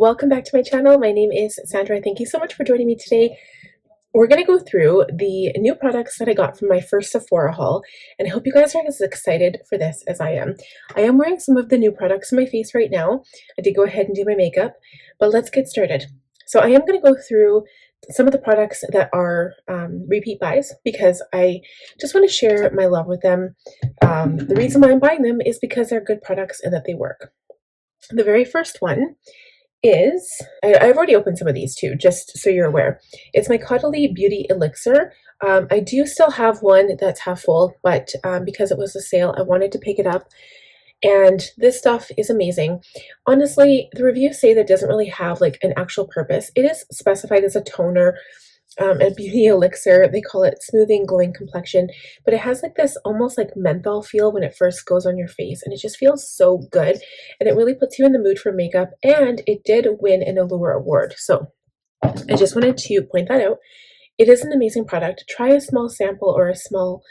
welcome back to my channel. My name is Sandra. Thank you so much for joining me today. We're going to go through the new products that I got from my first Sephora haul, and I hope you guys are as excited for this as I am. I am wearing some of the new products on my face right now. I did go ahead and do my makeup, but let's get started. So I am going to go through some of the products that are repeat buys because I just want to share my love with them. The reason why I'm buying them is because they're good products and that they work. The very first one is, I've already opened some of these too, just so you're aware. It's my Caudalie Beauty Elixir. I do still have one that's half full, but because it was a sale, I wanted to pick it up. And this stuff is amazing. Honestly, the reviews say that it doesn't really have like an actual purpose. It is specified as a toner, a beauty elixir. They call it smoothing, glowing complexion, but it has like this almost like menthol feel when it first goes on your face, and it just feels so good, and it really puts you in the mood for makeup. And it did win an Allure award, so I just wanted to point that out. It is an amazing product. Try a small sample or a small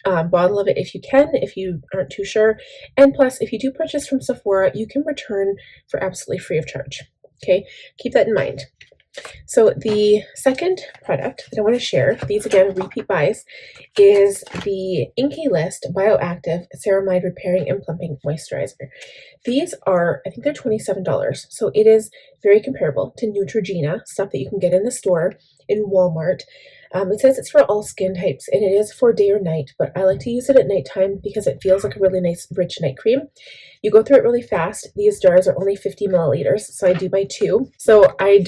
bottle of it if you can, if you aren't too sure. And plus, if you do purchase from Sephora, you can return for absolutely free of charge. Okay, keep that in mind. So the second product that I want to share, these again repeat buys, is the Inkey List Bioactive Ceramide Repairing and Plumping Moisturizer. These are, I think they're $27, so it is very comparable to Neutrogena, stuff that you can get in the store, in Walmart. It says it's for all skin types, and it is for day or night, but I like to use it at nighttime because it feels like a really nice rich night cream. You go through it really fast. These jars are only 50 milliliters, so I do buy 2. So I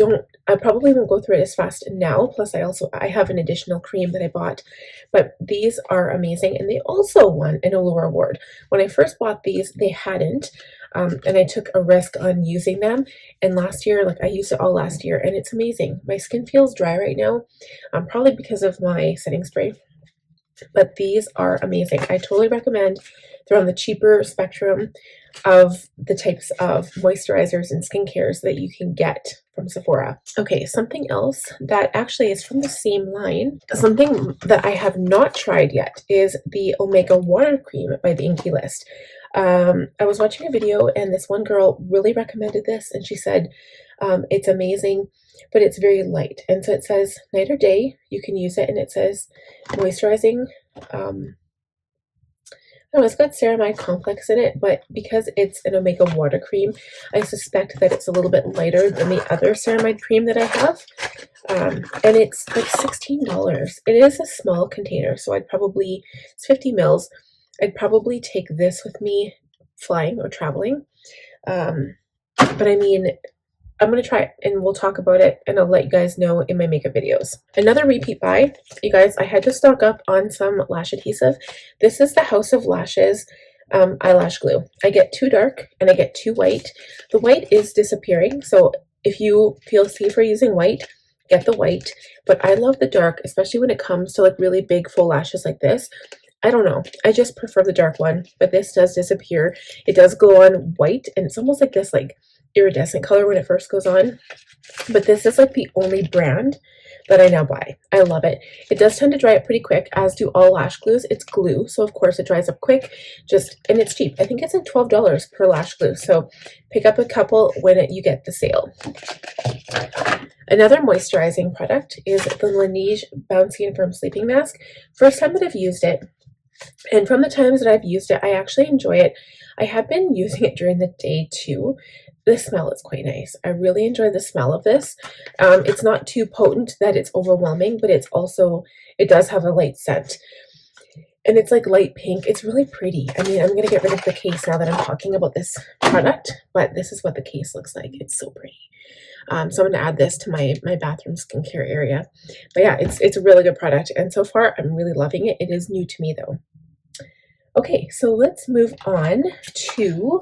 probably won't go through it as fast now. Plus I have an additional cream that I bought, but these are amazing, and they also won an Allure award. When I first bought these, they hadn't. And I took a risk on using them, and last year, like I used it all last year, and it's amazing. My skin feels dry right now, probably because of my setting spray, but these are amazing. I totally recommend. They're on the cheaper spectrum of the types of moisturizers and skincares that you can get from Sephora. Okay, something else that actually is from the same line, something that I have not tried yet, is the Omega Water Cream by the Inkey List. I was watching a video and this one girl really recommended this, and she said it's amazing, but it's very light. And so it says night or day you can use it, and it says moisturizing. No, it's got ceramide complex in it, but because it's an Omega water cream, I suspect that it's a little bit lighter than the other ceramide cream that I have. And it's like $16. It is a small container, so it's 50 mils. I'd probably take this with me flying or traveling. But I mean, I'm going to try it and we'll talk about it, and I'll let you guys know in my makeup videos. Another repeat buy, you guys, I had to stock up on some lash adhesive. This is the House of Lashes eyelash glue. I get 2 dark and I get 2 white. The white is disappearing, so if you feel safer using white, get the white. But I love the dark, especially when it comes to like really big full lashes like this. I don't know, I just prefer the dark one, but this does disappear. It does go on white, and it's almost like this like iridescent color when it first goes on, but this is like the only brand that I now buy. I love it. It does tend to dry up pretty quick, as do all lash glues. It's glue, so of course it dries up quick, and it's cheap. I think it's like $12 per lash glue, so pick up a couple when you get the sale. Another moisturizing product is the Laneige Bouncy and Firm Sleeping Mask. First time that I've used it, and from the times that I've used it, I actually enjoy it. I have been using it during the day too. The smell is quite nice. I really enjoy the smell of this. It's not too potent that it's overwhelming, but it does have a light scent. And it's like light pink. It's really pretty. I mean, I'm going to get rid of the case now that I'm talking about this product, but this is what the case looks like. It's so pretty. So I'm going to add this to my bathroom skincare area. But yeah, it's a really good product, and so far I'm really loving it. It is new to me though. Okay, so let's move on to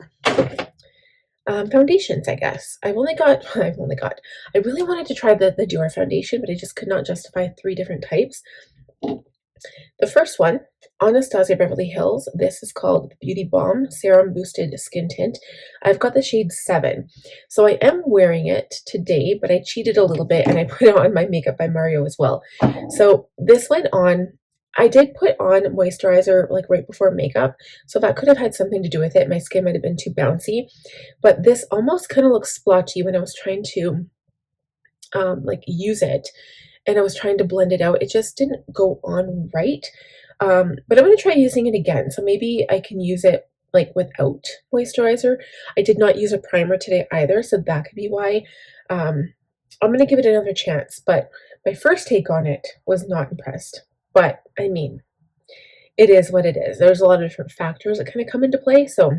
foundations, I guess. I really wanted to try the Dior foundation, but I just could not justify 3 different types. The first one, Anastasia Beverly Hills. This is called Beauty Balm Serum Boosted Skin Tint. I've got the shade 7. So I am wearing it today, but I cheated a little bit and I put on my Makeup by Mario as well. So this went on I did put on moisturizer like right before makeup, so that could have had something to do with it. My skin might have been too bouncy, but this almost kind of looks splotchy when I was trying to like use it, and I was trying to blend it out. It just didn't go on right. But I'm going to try using it again, so maybe I can use it like without moisturizer. I did not use a primer today either, so that could be why. I'm going to give it another chance, but my first take on it was not impressed. But I mean, it is what it is. There's a lot of different factors that kind of come into play, so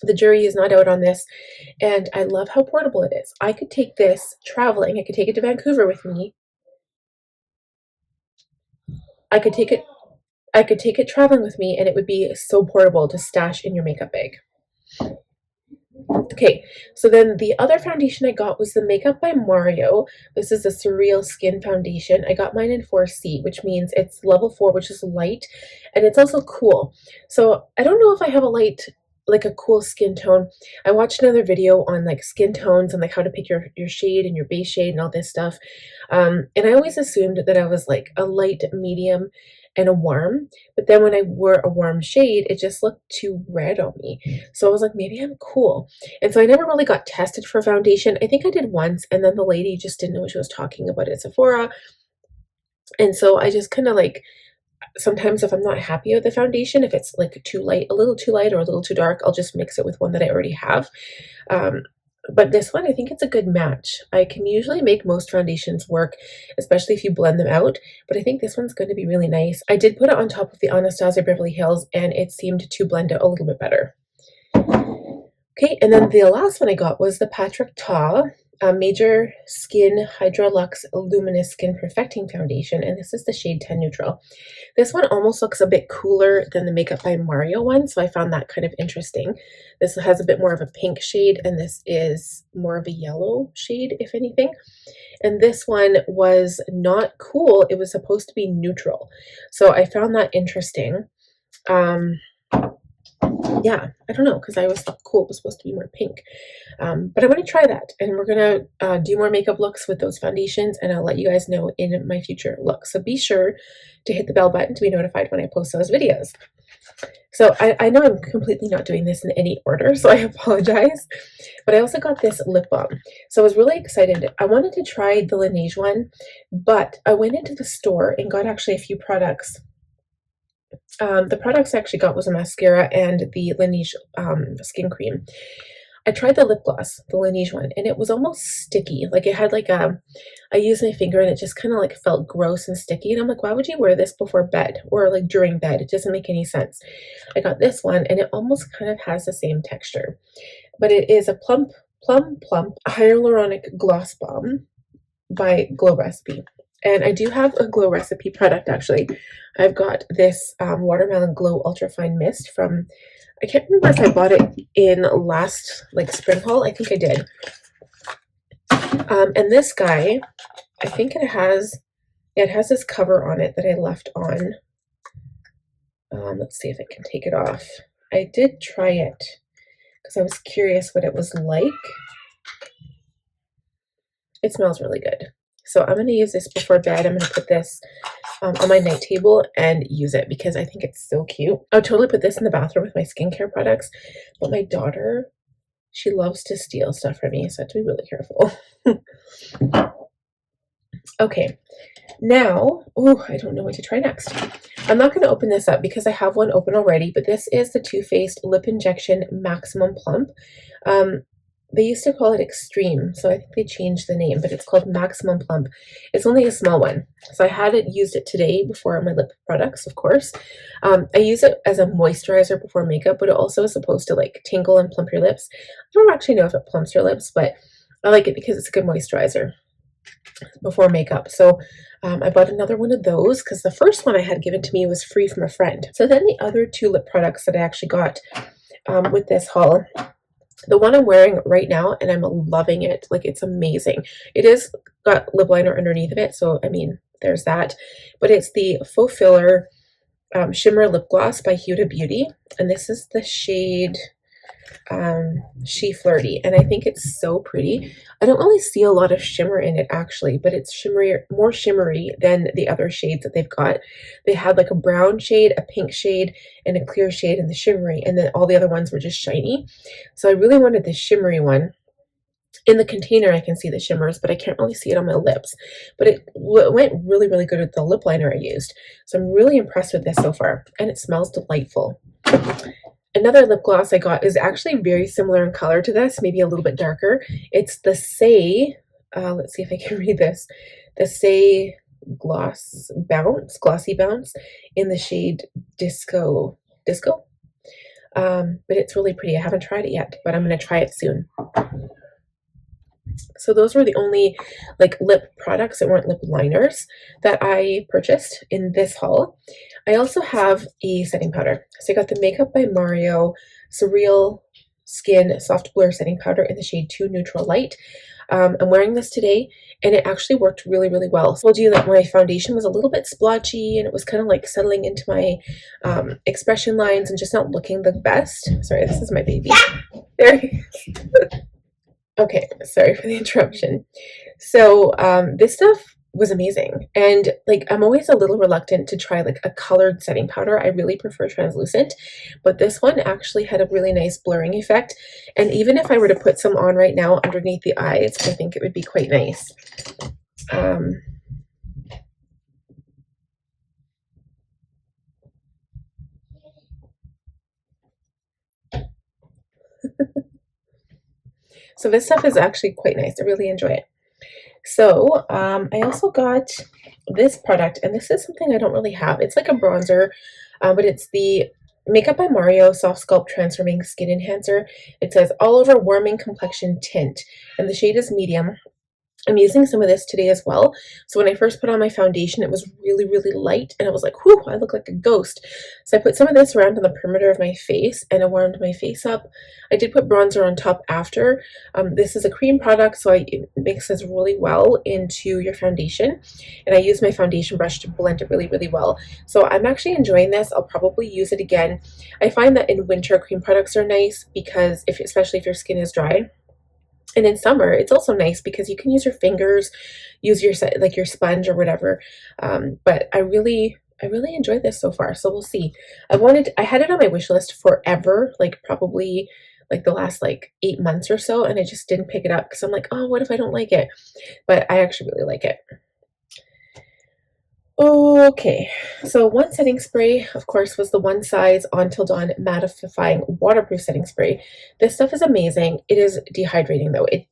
the jury is not out on this. And I love how portable it is. I could take this traveling. I could take it to Vancouver with me. I could take it traveling with me, and it would be so portable to stash in your makeup bag. Okay, so then the other foundation I got was the Makeup by Mario. This is a SurrealSkin foundation. I got mine in 4C, which means it's level 4, which is light, and it's also cool. So I don't know if I have a light, like a cool skin tone. I watched another video on like skin tones and like how to pick your shade and your base shade and all this stuff. And I always assumed that I was like a light, medium, and a warm, but then when I wore a warm shade, it just looked too red on me. So I was like, maybe I'm cool. And so I never really got tested for foundation. I think I did once, and then the lady just didn't know what she was talking about at Sephora. And so I just kind of like, sometimes if I'm not happy with the foundation, if it's like too light, a little too light or a little too dark, I'll just mix it with one that I already have. But this one, I think it's a good match. I can usually make most foundations work, especially if you blend them out, but I think this one's going to be really nice. I did put it on top of the Anastasia Beverly Hills, and it seemed to blend out a little bit better. Okay, and then the last one I got was the Patrick Ta Major Skin Hydra-Luxe Luminous Skin Perfecting Foundation, and this is the shade 10 Neutral. This one almost looks a bit cooler than the Makeup by Mario one, so I found that kind of interesting. This has a bit more of a pink shade, and this is more of a yellow shade, if anything. And this one was not cool. It was supposed to be neutral, so I found that interesting. Yeah, I don't know, because I always thought cool was supposed to be more pink. But I'm going to try that, and we're going to do more makeup looks with those foundations, and I'll let you guys know in my future looks. So be sure to hit the bell button to be notified when I post those videos. So I know I'm completely not doing this in any order, so I apologize. But I also got this lip balm. So I was really excited. I wanted to try the Laneige one, but I went into the store and got actually a few products. The products I actually got was a mascara and the Laneige skin cream. I tried the lip gloss, the Laneige one, and it was almost sticky. Like it had like I used my finger and it just kind of like felt gross and sticky. And I'm like, why would you wear this before bed or like during bed? It doesn't make any sense. I got this one and it almost kind of has the same texture, but it is a Plump Hyaluronic Gloss Balm by Glow Recipe. And I do have a Glow Recipe product actually. I've got this Watermelon Glow Ultra Fine Mist from, I can't remember if I bought it in last like spring haul. I think I did. And this guy, I think it has this cover on it that I left on. Let's see if I can take it off. I did try it because I was curious what it was like. It smells really good. So I'm going to use this before bed. I'm going to put this on my night table and use it because I think it's so cute. I would totally put this in the bathroom with my skincare products, but my daughter, she loves to steal stuff from me, so I have to be really careful. Okay, now, I don't know what to try next. I'm not going to open this up because I have one open already, but this is the Too Faced Lip Injection Maximum Plump. They used to call it Extreme, so I think they changed the name, but it's called Maximum Plump. It's only a small one. So I used it today before my lip products, of course. I use it as a moisturizer before makeup, but it also is supposed to like tingle and plump your lips. I don't actually know if it plumps your lips, but I like it because it's a good moisturizer before makeup. So I bought another one of those because the first one I had given to me was free from a friend. So then the other two lip products that I actually got with this haul, the one I'm wearing right now, and I'm loving it. Like, it's amazing. It is got lip liner underneath of it, so I mean, there's that. But it's the Faux Filler Shimmer Lip Gloss by Huda Beauty, and this is the shade, She Flirty, and I think it's so pretty. I don't really see a lot of shimmer in it actually, but it's shimmery, more shimmery than the other shades that they've got. They had like a brown shade, a pink shade, and a clear shade in the shimmery, and then all the other ones were just shiny. So I really wanted the shimmery one. In the container I can see the shimmers, but I can't really see it on my lips. But it went really, really good with the lip liner I used. So I'm really impressed with this so far, and it smells delightful. Another lip gloss I got is actually very similar in color to this, maybe a little bit darker. It's the Saie, let's see if I can read this, the Saie Glossybounce in the shade Disco. But it's really pretty. I haven't tried it yet, but I'm going to try it soon. So those were the only like lip products that weren't lip liners that I purchased in this haul. I also have a setting powder. So I got the Makeup by Mario SurrealSkin Soft Blur Setting Powder in the shade 2 Neutral Light. I'm wearing this today, and it actually worked really, really well. So I told you that my foundation was a little bit splotchy, and it was kind of like settling into my expression lines and just not looking the best. Sorry, this is my baby. There he is. Okay, sorry for the interruption. So this stuff was amazing, and like I'm always a little reluctant to try like a colored setting powder. I really prefer translucent, but this one actually had a really nice blurring effect, and even if I were to put some on right now underneath the eyes, I think it would be quite nice. So this stuff is actually quite nice. I really enjoy it. So I also got this product, and this is something I don't really have. It's like a bronzer, but it's the Makeup by Mario Soft Sculpt Transforming Skin Enhancer. It says all over warming complexion tint, and the shade is medium. I'm using some of this today as well. So when I first put on my foundation, it was really, really light, and I was like, whew, I look like a ghost. So I put some of this around on the perimeter of my face, and it warmed my face up. I did put bronzer on top after. This is a cream product, so it mixes really well into your foundation, and I use my foundation brush to blend it really, really well. So I'm actually enjoying this. I'll probably use it again. I find that in winter, cream products are nice because especially if your skin is dry. And in summer, it's also nice because you can use your fingers, use your like your sponge or whatever. But I really enjoyed this so far. So we'll see. I had it on my wish list forever, like probably like the last like 8 months or so, and I just didn't pick it up because I'm like, oh, what if I don't like it? But I actually really like it. Okay, so one setting spray, of course, was the One Size On Till Dawn Mattifying Waterproof Setting Spray. This stuff is amazing. It is dehydrating though. It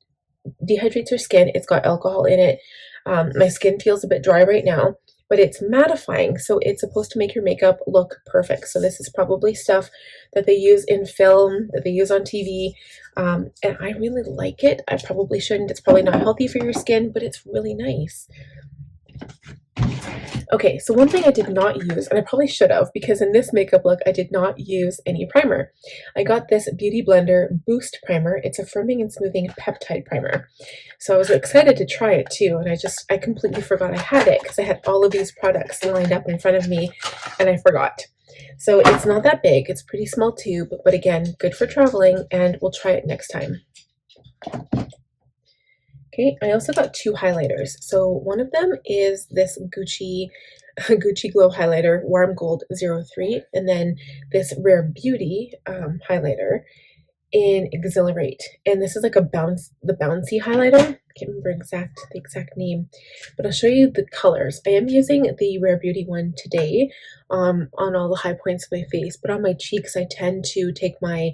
dehydrates your skin. It's got alcohol in it. My skin feels a bit dry right now, but it's mattifying, so it's supposed to make your makeup look perfect. So this is probably stuff that they use in film, that they use on TV, and I really like it. I probably shouldn't. It's probably not healthy for your skin, but it's really nice. Okay, so one thing I did not use, and I probably should have, because in this makeup look, I did not use any primer. I got this Beauty Blender Boost Primer. It's a firming and smoothing peptide primer. So I was excited to try it too, and I completely forgot I had it because I had all of these products lined up in front of me, and I forgot. So it's not that big. It's a pretty small tube, but again, good for traveling, and we'll try it next time. Okay, I also got 2 highlighters. So one of them is this Gucci Glow highlighter, Warm Gold 03, and then this Rare Beauty highlighter in Exhilarate. And this is like the Bouncy highlighter. I can't remember the exact name, but I'll show you the colors. I am using the Rare Beauty one today on all the high points of my face, but on my cheeks I tend to take my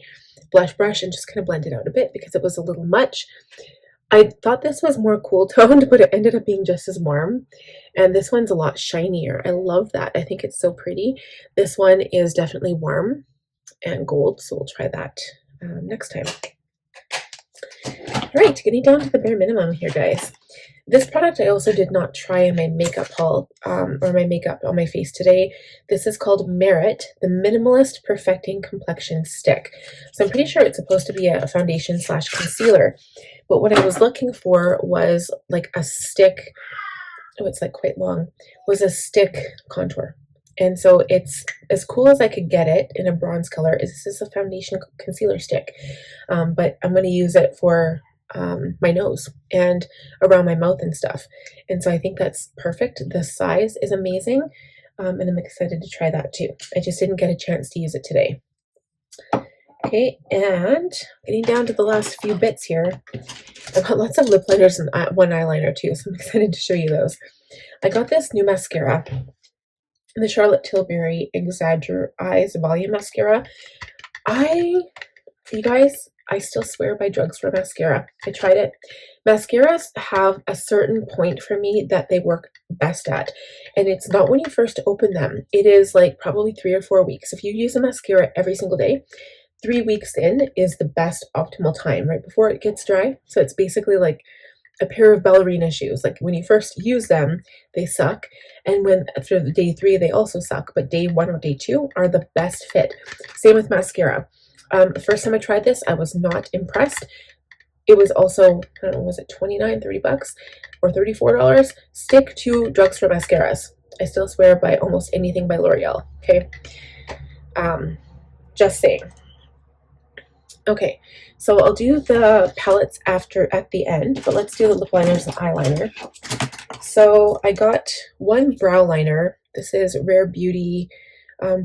blush brush and just kind of blend it out a bit because it was a little much. I thought this was more cool toned, but it ended up being just as warm. And this one's a lot shinier. I love that. I think it's so pretty. This one is definitely warm and gold, so we'll try that next time. All right, getting down to the bare minimum here, guys. This product I also did not try in my makeup haul, or my makeup on my face today. This is called Merit, the Minimalist Perfecting Complexion Stick. So I'm pretty sure it's supposed to be a foundation / concealer. But what I was looking for was like a stick, oh, it's like quite long, was a stick contour. And so it's as cool as I could get it in a bronze color. This is a foundation concealer stick, but I'm going to use it for my nose and around my mouth and stuff. And so I think that's perfect. The size is amazing, and I'm excited to try that too. I just didn't get a chance to use it today. Okay, and getting down to the last few bits here. I've got lots of lip liners and one eyeliner too, so I'm excited to show you those. I got this new mascara, the Charlotte Tilbury Exagger Eyes Volume Mascara. You guys, I still swear by drugstore mascara. I tried it. Mascaras have a certain point for me that they work best at, and it's not when you first open them. It is like probably 3 or 4 weeks. If you use a mascara every single day, 3 weeks in is the best optimal time, right before it gets dry. So it's basically like a pair of ballerina shoes. Like when you first use them, they suck, and when after the day 3 they also suck, but day 1 or day 2 are the best fit. Same with mascara. The first time I tried this, I was not impressed. It was also, I don't know, was it 29, 30 bucks or $34? Stick to drugstore mascaras. I still swear by almost anything by L'Oreal. Okay, just saying. Okay, so I'll do the palettes at the end, but let's do the lip liners and eyeliner. So I got one brow liner. This is Rare Beauty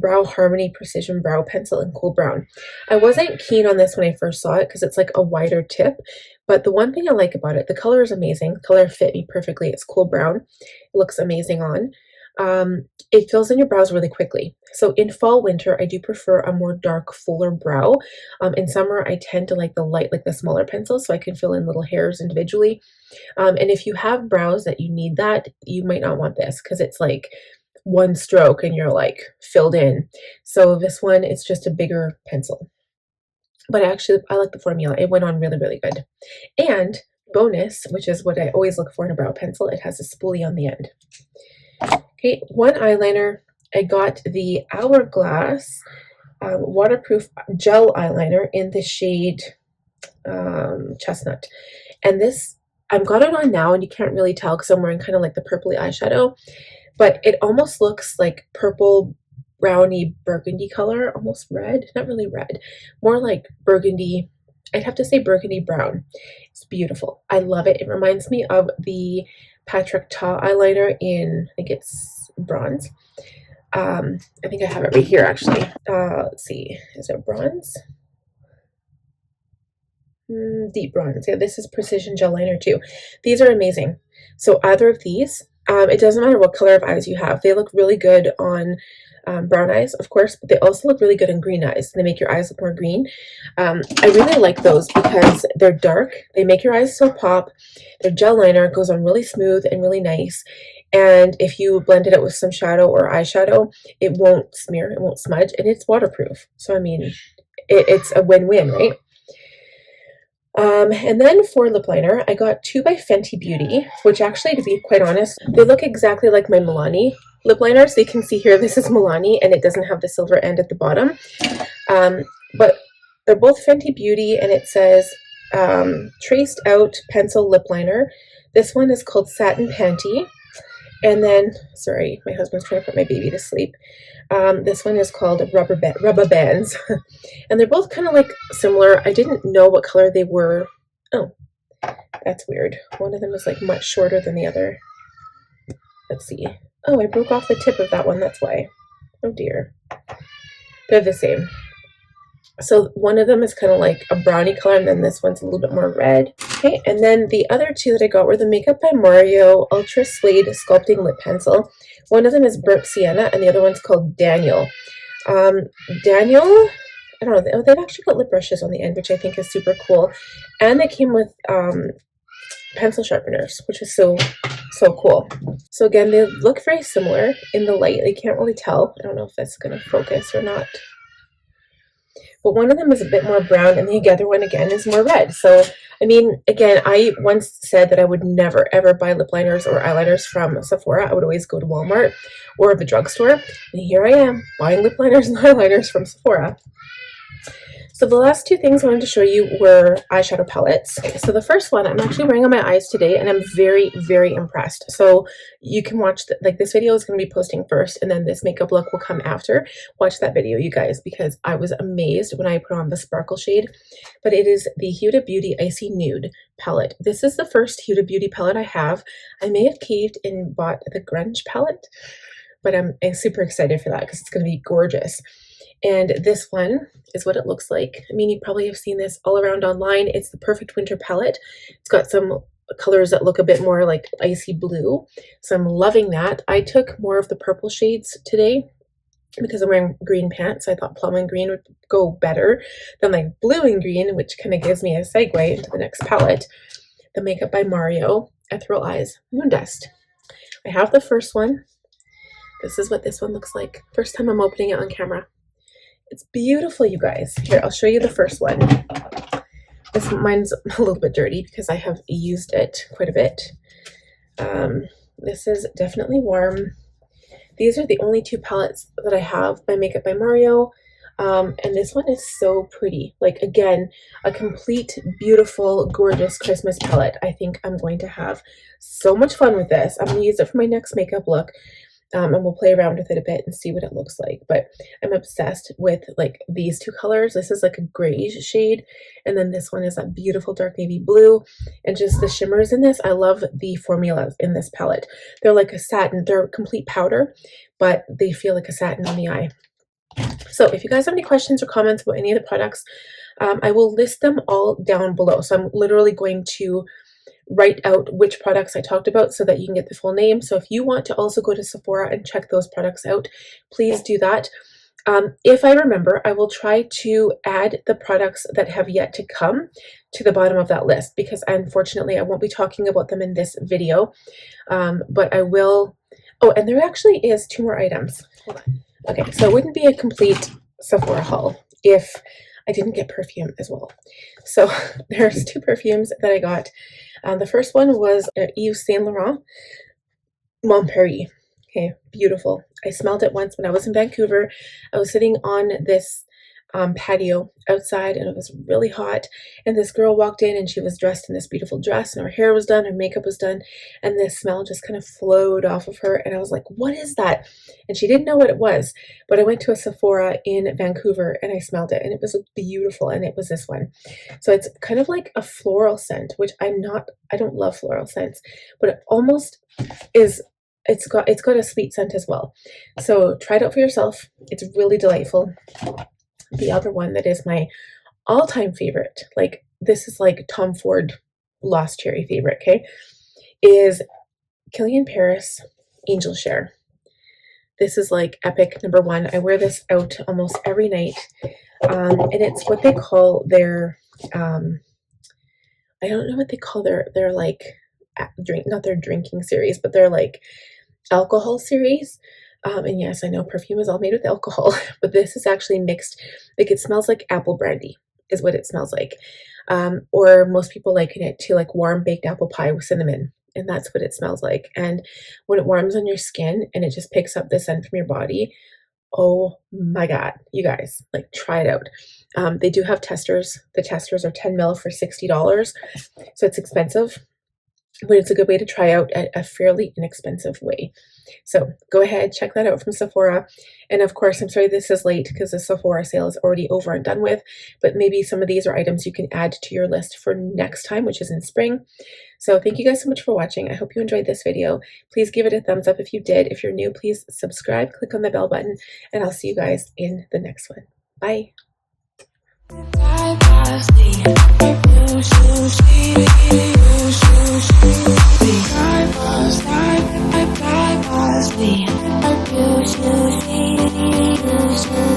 Brow Harmony Precision Brow Pencil in Cool Brown. I wasn't keen on this when I first saw it because it's like a wider tip, but the one thing I like about it, the color is amazing. The color fit me perfectly. It's cool brown. It looks amazing on. It fills in your brows really quickly. So in fall, winter, I do prefer a more dark, fuller brow. In summer, I tend to like the light, like the smaller pencils, so I can fill in little hairs individually. And if you have brows that you need that, you might not want this because it's like one stroke and you're like filled in. So this one, it's just a bigger pencil. But I like the formula. It went on really, really good. And bonus, which is what I always look for in a brow pencil, it has a spoolie on the end. Okay, one eyeliner. I got the Hourglass waterproof gel eyeliner in the shade Chestnut. And this, I've got it on now and you can't really tell because I'm wearing kind of like the purpley eyeshadow, but it almost looks like purple browny burgundy color, almost red, not really red, more like burgundy. I'd have to say burgundy brown. It's beautiful. I love it. It reminds me of the Patrick Ta eyeliner in, I think it's bronze. I think I have it right here actually. Let's see, is it bronze? Deep bronze. Yeah, this is precision gel liner too. These are amazing. So either of these, it doesn't matter what color of eyes you have. They look really good on brown eyes, of course, but they also look really good on green eyes. They make your eyes look more green. I really like those because they're dark. They make your eyes so pop. Their gel liner goes on really smooth and really nice. And if you blend it out with some shadow or eyeshadow, it won't smear, it won't smudge, and it's waterproof. So, I mean, it's a win-win, right? And then for lip liner, I got 2 by Fenty Beauty, which actually, to be quite honest, they look exactly like my Milani lip liner. So you can see here, this is Milani, and it doesn't have the silver end at the bottom. But they're both Fenty Beauty, and it says Traced Out Pencil Lip Liner. This one is called Satin Panty. And then, sorry, my husband's trying to put my baby to sleep. This one is called Rubber Bands. And they're both kind of like similar. I didn't know what color they were. Oh, that's weird. One of them is like much shorter than the other. Let's see. Oh, I broke off the tip of that one. That's why. Oh dear. They're the same. So one of them is kind of like a brownie color, and then this one's a little bit more red. Okay, and then the other 2 that I got were the Makeup by Mario Ultra Suede Sculpting Lip Pencil. One of them is Burnt Sienna, and the other one's called Daniel. Daniel, I don't know, they've actually got lip brushes on the end, which I think is super cool. And they came with pencil sharpeners, which is so cool. So again, they look very similar in the light. You can't really tell. I don't know if that's going to focus or not. But one of them is a bit more brown, and the other one, again, is more red. So, I mean, again, I once said that I would never, ever buy lip liners or eyeliners from Sephora. I would always go to Walmart or the drugstore. And here I am, buying lip liners and eyeliners from Sephora. So the last two things I wanted to show you were eyeshadow palettes. So the first one I'm actually wearing on my eyes today, and I'm very, very impressed. So you can watch, like, this video is going to be posting first, and then this makeup look will come after. Watch that video, you guys, because I was amazed when I put on the sparkle shade. But it is the Huda Beauty Icy Nude palette. This is the first Huda Beauty palette I have. I may have caved and bought the Grunge palette, but I'm super excited for that because it's going to be gorgeous. And this one is what it looks like. I mean, you probably have seen this all around online. It's the perfect winter palette. It's got some colors that look a bit more like icy blue, so I'm loving that. I took more of the purple shades today because I'm wearing green pants. So I thought plum and green would go better than like blue and green, which kind of gives me a segue into the next palette. The Makeup by Mario Ethereal Eyes Moon Dust. I have the first one. This is what this one looks like. First time I'm opening it on camera. It's beautiful, you guys. Here, I'll show you the first one. Mine's a little bit dirty because I have used it quite a bit. This is definitely warm. These are the only two palettes that I have by Makeup by Mario. And this one is so pretty. Like, again, a complete, beautiful, gorgeous Christmas palette. I think I'm going to have so much fun with this. I'm going to use it for my next makeup look. And we'll play around with it a bit and see what it looks like. But I'm obsessed with like these two colors. This is like a grayish shade, and then this one is that beautiful dark navy blue, and just the shimmers in this. I love the formulas in this palette. They're like a satin. They're complete powder, but they feel like a satin on the eye. So if you guys have any questions or comments about any of the products, I will list them all down below. So I'm literally going to write out which products I talked about so that you can get the full name. So if you want to also go to Sephora and check those products out, please do that. If I remember, I will try to add the products that have yet to come to the bottom of that list, because unfortunately I won't be talking about them in this video, but I will. Oh, and there actually is two more items. Hold on. Okay, so it wouldn't be a complete Sephora haul if I didn't get perfume as well. So there's two perfumes that I got. The first one was Yves Saint Laurent Mon Paris. Okay, beautiful. I smelled it once when I was in Vancouver. I was sitting on this patio outside, and it was really hot, and this girl walked in, and she was dressed in this beautiful dress, and her hair was done, her makeup was done, and this smell just kind of flowed off of her, and I was like, what is that? And she didn't know what it was, but I went to a Sephora in Vancouver and I smelled it, and it was beautiful, and it was this one. So it's kind of like a floral scent, which I don't love floral scents, but it almost is. It's got a sweet scent as well. So try it out for yourself. It's really delightful. The other one that is my all-time favorite, like this is like Tom Ford Lost Cherry favorite, okay, is Kilian Paris Angel Share. This is like epic #1. I wear this out almost every night, and it's what they call their I don't know what they call their like not their drinking series, but they're like alcohol series. And yes, I know perfume is all made with alcohol, but this is actually mixed. Like, it smells like apple brandy is what it smells like. Or most people liken it to like warm baked apple pie with cinnamon, and that's what it smells like. And when it warms on your skin and it just picks up the scent from your body, oh my God, you guys, like, try it out. They do have testers. The testers are 10 ml for $60. So it's expensive, but it's a good way to try out a fairly inexpensive way. So go ahead, check that out from Sephora. And of course, I'm sorry this is late because the Sephora sale is already over and done with, but maybe some of these are items you can add to your list for next time, which is in spring. So thank you guys so much for watching. I hope you enjoyed this video. Please give it a thumbs up if you did. If you're new, please subscribe, click on the bell button, and I'll see you guys in the next one. Bye. We